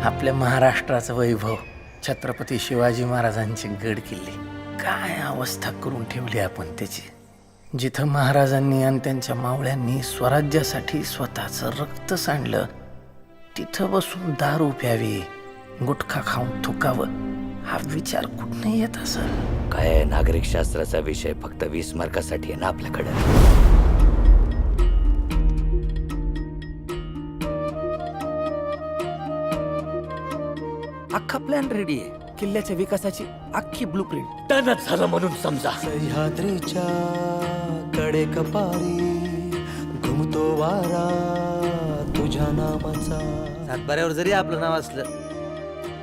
आपल्या महाराष्ट्राचं वैभव, छत्रपती शिवाजी महाराजांचे गड किल्ले, काय अवस्था करून ठेवली आपण त्याची. जिथं महाराजांनी आणि त्यांच्या मावळ्यांनी स्वराज्यासाठी स्वतःचं रक्त सांडलं, तिथं बसून दारू प्यावी, गुटखा खाऊन थुकावं, हा विचार कुठं येत असं. काय नागरिक शास्त्राचा विषय फक्त 20 मार्कासाठी आहे ना आपल्याकडे. अख्खा प्लॅन रेडी आहे. किल्ल्याच्या विकासाची अख्खी ब्लूप्रिंट टनच झालं म्हणून समजा. सह्याद्रीच्या कडेकपारी घुमतो वारा तुझ्या नावाचा. सातबाऱ्यावर जरी आपलं नाव असलं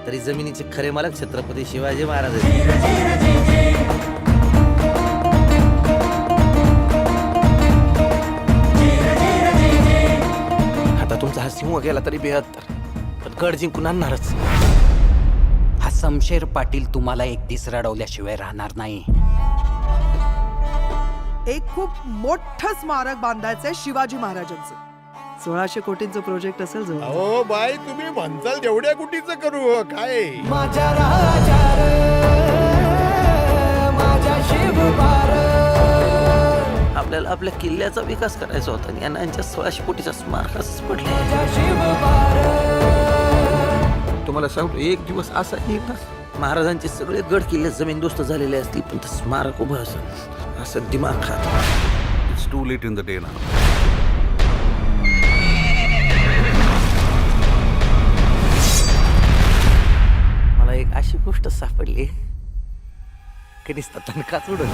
तरी जमिनीचे खरे मालक छत्रपती शिवाजी महाराज आहेत. आता तुमचा हा सिंह गेला तरी 72, पण गड जिंकून आणणारच. हा शमशेर पाटील तुम्हाला एक दिस रडवल्याशिवाय राहणार नाही. एक खूप मोठं स्मारक बांधायचंय शिवाजी महाराजांचं. 1600 कोटींचं प्रोजेक्ट असेल जवळ. हो बाई, तुम्ही म्हणताल तेवढ्या कुटीचं करू काय. माझ्या राजा रे, माझ्ा शिवबार. आपल्याला आपल्या किल्ल्याचा विकास करायचा होता आणि यांच्या 1600 कोटीच्या स्मारकाच पडले. तुम्हाला सांगतो, एक दिवस असा येईल ना, महाराजांचे सगळे गड किल्ले जमीनदोस्त झालेले असतील, पण ते स्मारक उभं असेल असं दिमाग खात. It's too late in the day now. मला एक अशी गोष्ट सापडली की नुसता तणकाच उडत.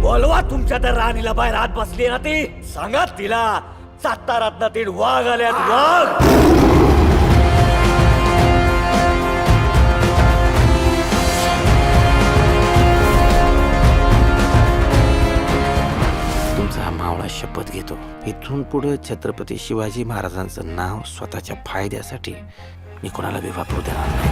बोलवा तुमच्या त्या राणीला बाहेर आत बसली ना ती. सांगा तिला सातारातनं 3 वाघ आल्यात, वाघ. तुमचा हा मावळा शपथ घेतो, इथून पुढे छत्रपती शिवाजी महाराजांचं नाव स्वतःच्या फायद्यासाठी मी कोणाला बी वापरू देणार नाही.